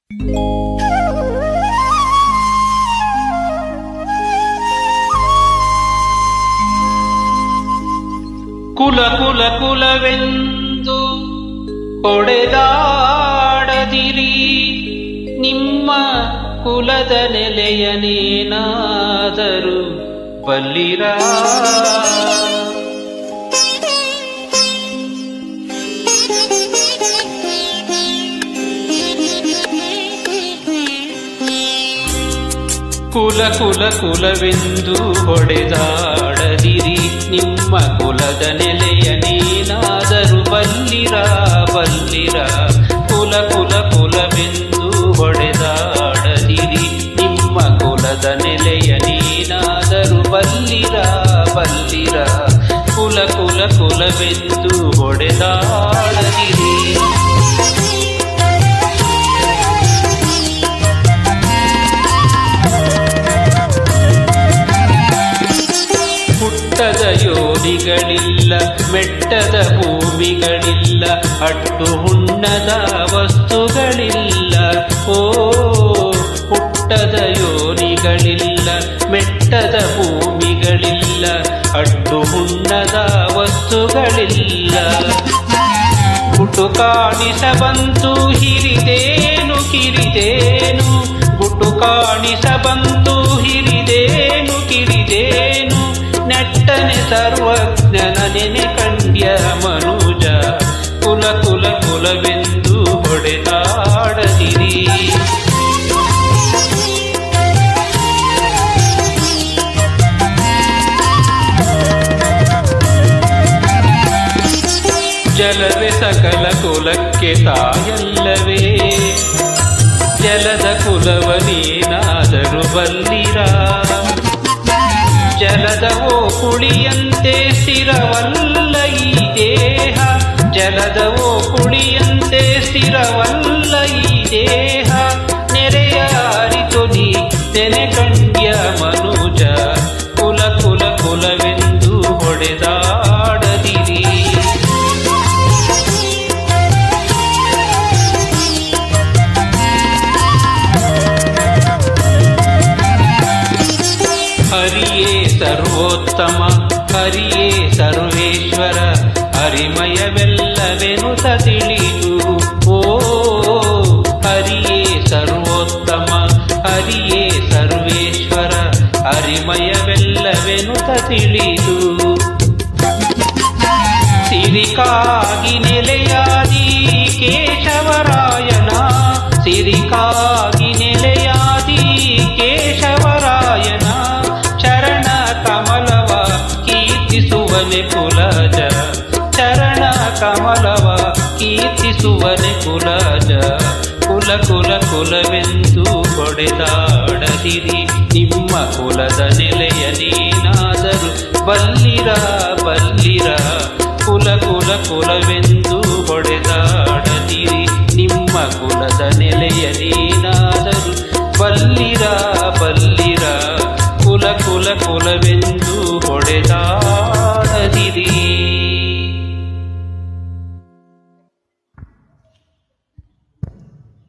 ಕುಲ ಕುಲ ಕುಲವೆಂದು ಹೊಡೆದಾಡದಿರಿ, ನಿಮ್ಮ ಕುಲದ ನೆಲೆಯನೇನಾದರೂ ಬಲ್ಲಿರ. ಕುಲ ಕುಲ ಕುಲವೆಂದು ಹೊಡೆದಾಡದಿರಿ, ನಿಮ್ಮ ಕುಲದ ನೆಲೆಯನೇನಾದರೂ ಬಲ್ಲಿರ ಬಲ್ಲಿರ. ಕುಲ ಕುಲ ಕುಲವೆಂದು ಹೊಡೆದಾಡದಿರಿ, ನಿಮ್ಮ ಕುಲದ ನೆಲೆಯನೇನಾದರೂ ಬಲ್ಲಿರ ಬಲ್ಲಿರ. ಕುಲ ಕುಲ ಕುಲವೆಂದು ಹೊಡೆದಾಡದಿರಿ. ಹುಟ್ಟದ ಯೋನಿಗಳಿಲ್ಲ, ಮೆಟ್ಟದ ಭೂಮಿಗಳಿಲ್ಲ, ಅಟ್ಟು ಹುಣ್ಣದ ವಸ್ತುಗಳಿಲ್ಲ. ಓ ಹುಟ್ಟದ ಯೋನಿಗಳಿಲ್ಲ, ಮೆಟ್ಟದ ಭೂಮಿಗಳಿಲ್ಲ, ಅಟ್ಟು ಹುಣ್ಣದ ವಸ್ತುಗಳಿಲ್ಲ. ಗುಟು ಕಾಣಿಸಬಂತು ಹಿರಿದೇನು ಕಿರಿದೇನು, ಗುಟು ಕಾಣಿಸಬಂತು ಹಿರಿದೇನು ಕಿರಿದೇನು. ನೆಟ್ಟನೆ ಸರ್ವಜ್ಞನ ನೆನೆ ಕಂಡ್ಯ ಮನುಜ, ಕುಲ ಕುಲ ಕುಲವೆಂದು ಹೊಡೆದಾಡದಿರಿ. ಜಲವೇ ಸಕಲ ಕುಲಕ್ಕೆ ತಾಯಲ್ಲವೇ, ಜಲದ ಕುಲವನೇನಾದರೂ ಬಲ್ಲಿರ. ಜಲದವೋ ಕುಳಿಯಂತೆ ಸ್ಥಿರವಲ್ಲ ಈ ದೇಹ, ಜಲದವೋ ಕುಳಿಯಂತೆ ಸ್ಥಿರವಲ್ಲ ಈ ದೇಹ. ನೆರೆಯ ಅರಿತು ನೀ ನೆನೆ ಕಂಡ್ಯ ಮನುಜ, ಕುಲ ಕುಲ ಕುಲವೆಂದು ಹೊಡೆದಾಡದಿರಿ. ಹರಿಯೇ ಸರ್ವೋತ್ತಮ, ಹರಿಯೇ ಸರ್ವೇಶ್ವರ, ಹರಿಮಯವೆಲ್ಲವೆನುತ ತಿಳಿದು. ಓ ಹರಿಯೇ ಸರ್ವೋತ್ತಮ, ಹರಿಯೇ ಸರ್ವೇಶ್ವರ, ಹರಿಮಯವೆಲ್ಲವೆನುತ ತಿಳಿದು. ಸಿರಿಕಾಗಿ ನೆಲೆಯಾದಿ ಕೇಶವರಾಯನ, ಸಿರಿಕಾಗಿ ನೆಲೆಯಾದಿ ಕೇಶವರಾಯನ. ಚರಣ ಕಮಲವ ಕೀರ್ತಿಸುವನೆ ಕುಲಜ, ಚರಣ ಕಮಲವ ಕೀರ್ತಿಸುವನೆ ಕುಲಜ. ಕುಲ ಕುಲ ಕುಲವೆಂದು ಹೊಡೆದಾಡದಿರಿ, ನಿಮ್ಮ ಕುಲದ ನೆಲೆಯನೇನಾದರೂ ಬಲ್ಲಿರ ಬಲ್ಲಿರ. ಕುಲ ಕುಲ ಕುಲವೆಂದು ಹೊಡೆದಾಡದಿರಿ, ನಿಮ್ಮ ಕುಲದ ನೆಲೆಯನೇನಾದರೂ ಬಲ್ಲಿರ ಬಲ್ಲಿರ.